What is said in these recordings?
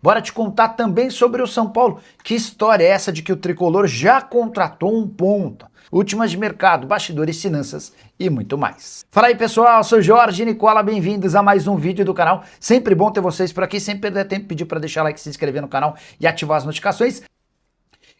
Bora te contar também sobre o São Paulo. Que história é essa de que o Tricolor já contratou um ponta? Últimas de mercado, bastidores, finanças e muito mais. Fala aí pessoal, sou Jorge Nicola, bem-vindos a mais um vídeo do canal. Sempre bom ter vocês por aqui, sem perder tempo, pedir para deixar like, se inscrever no canal e ativar as notificações.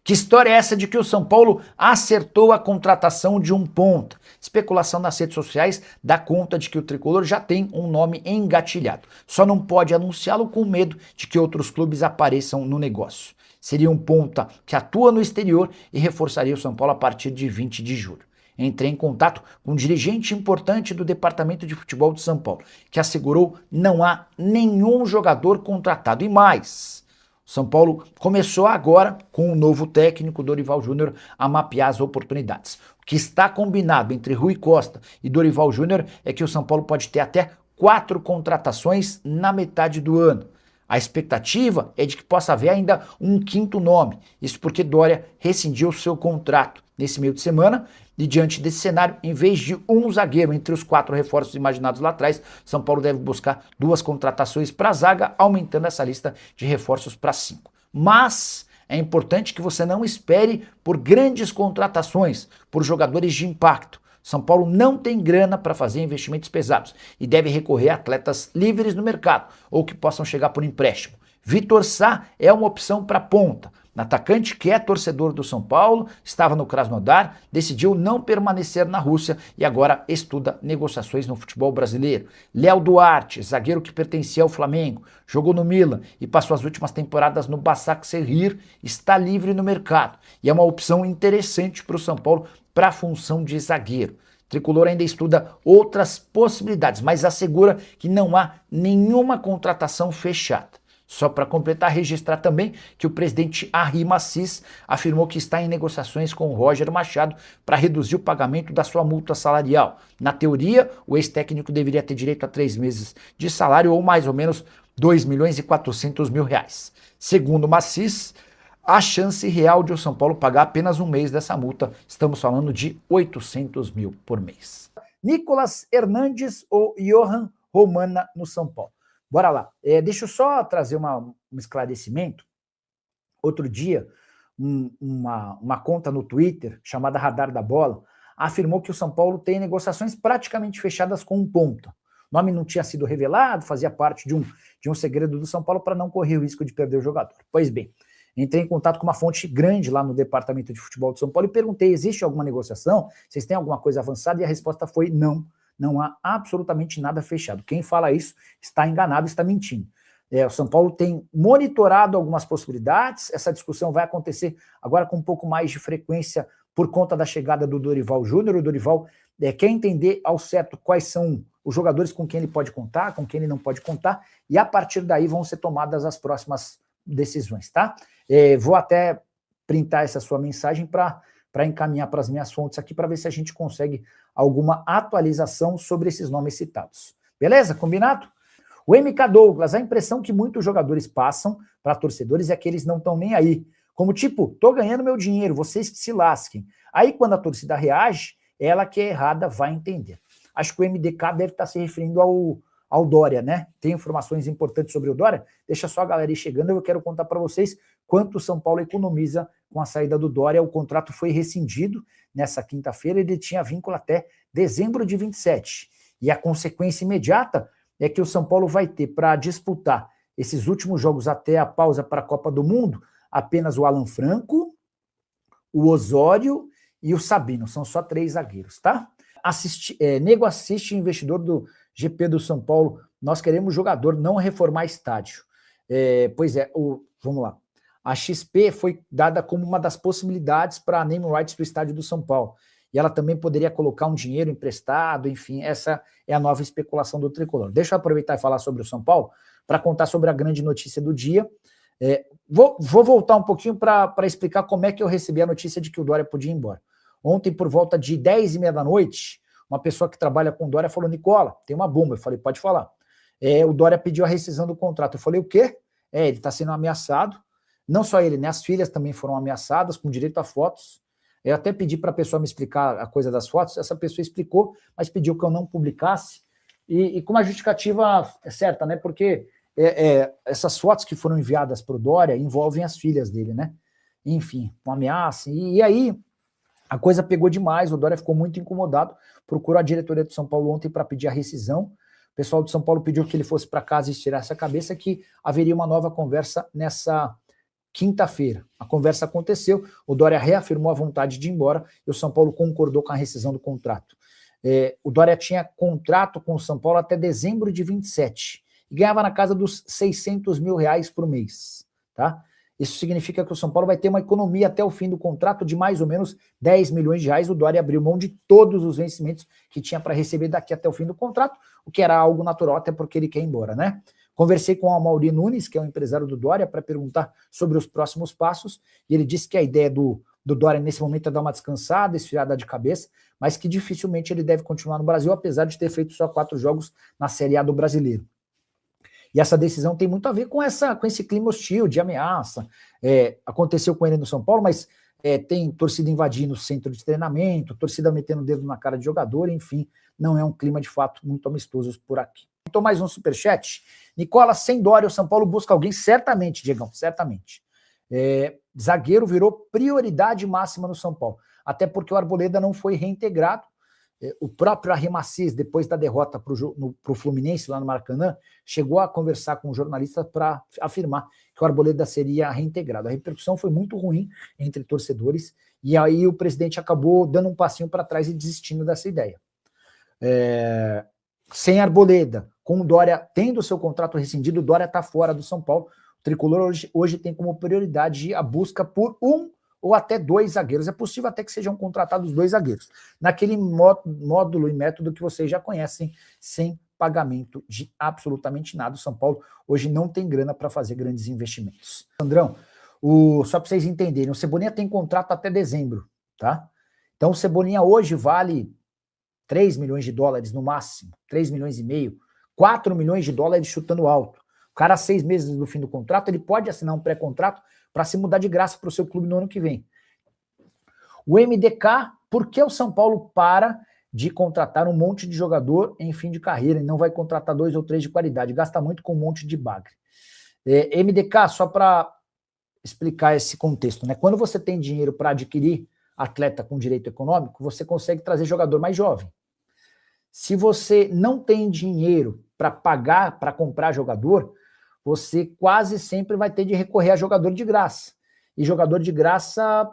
Que história é essa de que o São Paulo acertou a contratação de um ponta? Especulação nas redes sociais dá conta de que o Tricolor já tem um nome engatilhado. Só não pode anunciá-lo com medo de que outros clubes apareçam no negócio. Seria um ponta que atua no exterior e reforçaria o São Paulo a partir de 20 de julho. Entrei em contato com um dirigente importante do departamento de futebol de São Paulo, que assegurou não há nenhum jogador contratado. E mais, São Paulo começou agora, com o novo técnico Dorival Júnior, a mapear as oportunidades. O que está combinado entre Rui Costa e Dorival Júnior é que o São Paulo pode ter até 4 contratações na metade do ano. A expectativa é de que possa haver ainda um quinto nome. Isso porque Dória rescindiu seu contrato nesse meio de semana e diante desse cenário, em vez de um zagueiro entre os 4 reforços imaginados lá atrás, São Paulo deve buscar 2 contratações para a zaga, aumentando essa lista de reforços para 5. Mas é importante que você não espere por grandes contratações, por jogadores de impacto. São Paulo não tem grana para fazer investimentos pesados e deve recorrer a atletas livres no mercado ou que possam chegar por empréstimo. Vitor Sá é uma opção para ponta. O atacante, que é torcedor do São Paulo, estava no Krasnodar, decidiu não permanecer na Rússia e agora estuda negociações no futebol brasileiro. Léo Duarte, zagueiro que pertencia ao Flamengo, jogou no Milan e passou as últimas temporadas no Başakşehir, está livre no mercado e é uma opção interessante para o São Paulo para a função de zagueiro. O Tricolor ainda estuda outras possibilidades, mas assegura que não há nenhuma contratação fechada. Só para completar, registrar também que o presidente Arry Massis afirmou que está em negociações com o Roger Machado para reduzir o pagamento da sua multa salarial. Na teoria, o ex-técnico deveria ter direito a 3 meses de salário ou mais ou menos 2.400.000 reais. Segundo Massis, a chance real de o São Paulo pagar apenas um mês dessa multa, estamos falando de 800 mil por mês. Nicolas Hernandes ou Johan Romana no São Paulo? Bora lá. Deixa eu só trazer um esclarecimento. Outro dia, uma conta no Twitter, chamada Radar da Bola, afirmou que o São Paulo tem negociações praticamente fechadas com um ponta. O nome não tinha sido revelado, fazia parte de um segredo do São Paulo para não correr o risco de perder o jogador. Pois bem, entrei em contato com uma fonte grande lá no departamento de futebol de São Paulo e perguntei, existe alguma negociação? Vocês têm alguma coisa avançada? E a resposta foi não. Não há absolutamente nada fechado. Quem fala isso está enganado, está mentindo. O São Paulo tem monitorado algumas possibilidades, essa discussão vai acontecer agora com um pouco mais de frequência por conta da chegada do Dorival Júnior. O Dorival quer entender ao certo quais são os jogadores com quem ele pode contar, com quem ele não pode contar, e a partir daí vão ser tomadas as próximas decisões, tá? Vou até printar essa sua mensagem para encaminhar para as minhas fontes aqui, para ver se a gente consegue alguma atualização sobre esses nomes citados. Beleza? Combinado? O MK Douglas, a impressão que muitos jogadores passam para torcedores é que eles não estão nem aí. Como tipo, tô ganhando meu dinheiro, vocês que se lasquem. Aí quando a torcida reage, ela que é errada vai entender. Acho que o MDK deve estar se referindo ao Dória, né? Tem informações importantes sobre o Dória? Deixa só a galera ir chegando, eu quero contar para vocês quanto o São Paulo economiza com a saída do Dória. O contrato foi rescindido nessa quinta-feira, ele tinha vínculo até dezembro de 27. E a consequência imediata é que o São Paulo vai ter para disputar esses últimos jogos até a pausa para a Copa do Mundo apenas o Alan Franco, o Osório e o Sabino. São só 3 zagueiros, tá? Nego Assiste, investidor do GP do São Paulo. Nós queremos jogador, não reformar estádio. Vamos lá. A XP foi dada como uma das possibilidades para a name rights do estádio do São Paulo. E ela também poderia colocar um dinheiro emprestado, enfim, essa é a nova especulação do Tricolor. Deixa eu aproveitar e falar sobre o São Paulo para contar sobre a grande notícia do dia. Vou voltar um pouquinho para explicar como é que eu recebi a notícia de que o Dória podia ir embora. Ontem, por volta de 10h30 da noite, uma pessoa que trabalha com o Dória falou, Nicola, tem uma bomba. Eu falei, pode falar. O Dória pediu a rescisão do contrato. Eu falei, o quê? Ele está sendo ameaçado. Não só ele, né? As filhas também foram ameaçadas, com direito a fotos. Eu até pedi para a pessoa me explicar a coisa das fotos, essa pessoa explicou, mas pediu que eu não publicasse, e com uma justificativa certa, né? Porque essas fotos que foram enviadas para o Dória envolvem as filhas dele, né? Enfim, uma ameaça. E aí a coisa pegou demais, o Dória ficou muito incomodado, procurou a diretoria do São Paulo ontem para pedir a rescisão. O pessoal do São Paulo pediu que ele fosse para casa e tirasse a cabeça, que haveria uma nova conversa nessa quinta-feira. A conversa aconteceu, o Dória reafirmou a vontade de ir embora e o São Paulo concordou com a rescisão do contrato. O Dória tinha contrato com o São Paulo até dezembro de 27 e ganhava na casa dos R$600 mil por mês, tá? Isso significa que o São Paulo vai ter uma economia até o fim do contrato de mais ou menos R$10 milhões. O Dória abriu mão de todos os vencimentos que tinha para receber daqui até o fim do contrato, o que era algo natural, até porque ele quer ir embora, né? Conversei com o Amaury Nunes, que é o empresário do Dória, para perguntar sobre os próximos passos, e ele disse que a ideia do Dória nesse momento é dar uma descansada, esfriada de cabeça, mas que dificilmente ele deve continuar no Brasil, apesar de ter feito só 4 jogos na Série A do Brasileiro. E essa decisão tem muito a ver com esse clima hostil, de ameaça. Aconteceu com ele no São Paulo, mas tem torcida invadindo o centro de treinamento, torcida metendo o dedo na cara de jogador, enfim, não é um clima de fato muito amistoso por aqui. Então, mais um superchat. Nicola, sem Dória, o São Paulo busca alguém? Certamente, Diegão, certamente. Zagueiro virou prioridade máxima no São Paulo, até porque o Arboleda não foi reintegrado. O próprio Arrimacis, depois da derrota para o Fluminense lá no Maracanã, chegou a conversar com o jornalista para afirmar que o Arboleda seria reintegrado. A repercussão foi muito ruim entre torcedores, e aí o presidente acabou dando um passinho para trás e desistindo dessa ideia. Sem Arboleda, com o Dória tendo seu contrato rescindido, o Dória está fora do São Paulo. O Tricolor hoje tem como prioridade a busca por um ou até 2 zagueiros. É possível até que sejam contratados 2 zagueiros, naquele módulo e método que vocês já conhecem, sem pagamento de absolutamente nada. O São Paulo hoje não tem grana para fazer grandes investimentos. Andrão, só para vocês entenderem, o Cebolinha tem contrato até dezembro, tá? Então o Cebolinha hoje vale $3 milhões no máximo, 3 milhões e meio, 4 milhões de dólares chutando alto. O cara, 6 meses do fim do contrato, ele pode assinar um pré-contrato para se mudar de graça para o seu clube no ano que vem. O MDK, por que o São Paulo para de contratar um monte de jogador em fim de carreira e não vai contratar 2 ou 3 de qualidade? Gasta muito com um monte de bagre. MDK, só para explicar esse contexto, né? Quando você tem dinheiro para adquirir atleta com direito econômico, você consegue trazer jogador mais jovem. Se você não tem dinheiro para pagar, para comprar jogador, você quase sempre vai ter de recorrer a jogador de graça. E jogador de graça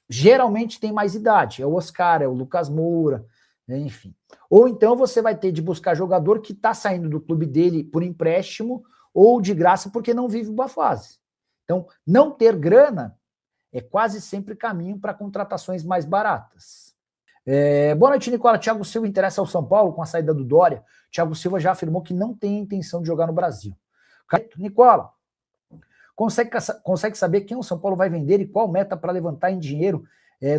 geralmente tem mais idade. É o Oscar, é o Lucas Moura, enfim. Ou então você vai ter de buscar jogador que está saindo do clube dele por empréstimo ou de graça porque não vive boa fase. Então, não ter grana é quase sempre caminho para contratações mais baratas. Boa noite, Nicola. Thiago Silva interessa ao São Paulo com a saída do Dória. Thiago Silva já afirmou que não tem intenção de jogar no Brasil. Nicola, consegue saber quem o São Paulo vai vender e qual meta para levantar em dinheiro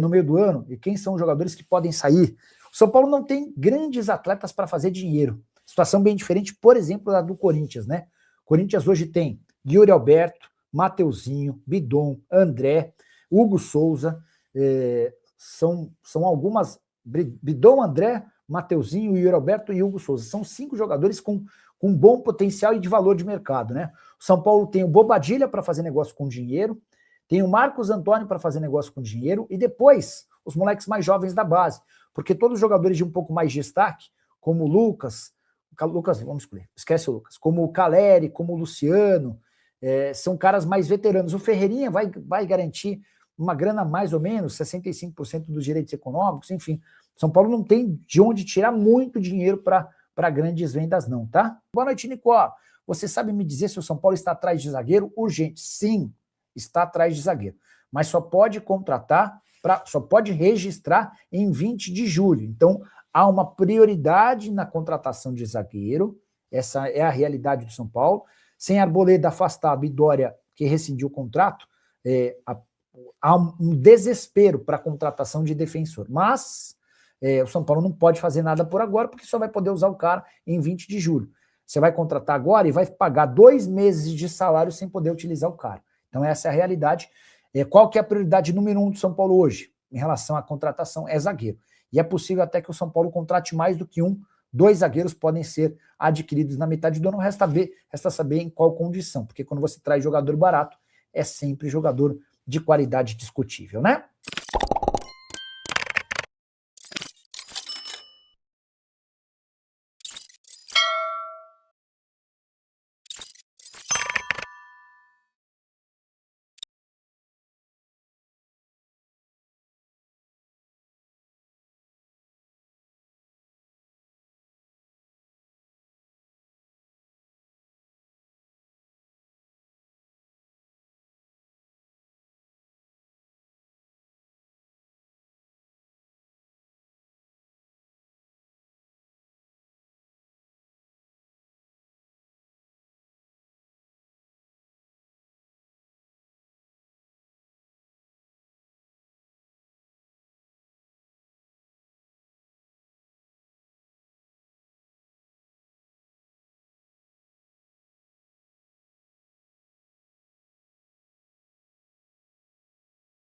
no meio do ano? E quem são os jogadores que podem sair? O São Paulo não tem grandes atletas para fazer dinheiro. Situação bem diferente, por exemplo, da do Corinthians, né? O Corinthians hoje tem Yuri Alberto, Mateuzinho, Bidon, André, Hugo Souza, são algumas, Bidon, André, Mateuzinho, Yuri Alberto e Hugo Souza. São 5 jogadores com bom potencial e de valor de mercado, né? O São Paulo tem o Bobadilha para fazer negócio com dinheiro, tem o Marcos Antônio para fazer negócio com dinheiro e depois os moleques mais jovens da base, porque todos os jogadores de um pouco mais de destaque, como o Lucas, vamos escolher, esquece o Lucas, como o Caleri, como o Luciano, são caras mais veteranos. O Ferreirinha vai garantir uma grana mais ou menos, 65% dos direitos econômicos, enfim. São Paulo não tem de onde tirar muito dinheiro para grandes vendas não, tá? Boa noite, Nicola. Você sabe me dizer se o São Paulo está atrás de zagueiro? Urgente. Sim, está atrás de zagueiro. Mas só pode contratar, só pode registrar em 20 de julho. Então, há uma prioridade na contratação de zagueiro. Essa é a realidade do São Paulo. Sem Arboleda afastado e Dória, que rescindiu o contrato, há um desespero para a contratação de defensor. Mas o São Paulo não pode fazer nada por agora, porque só vai poder usar o cara em 20 de julho. Você vai contratar agora e vai pagar 2 meses de salário sem poder utilizar o cara. Então essa é a realidade. Qual que é a prioridade número 1 do São Paulo hoje? Em relação à contratação, é zagueiro. E é possível até que o São Paulo contrate mais do que um 2 zagueiros podem ser adquiridos na metade do ano, resta saber em qual condição, porque quando você traz jogador barato, é sempre jogador de qualidade discutível, né?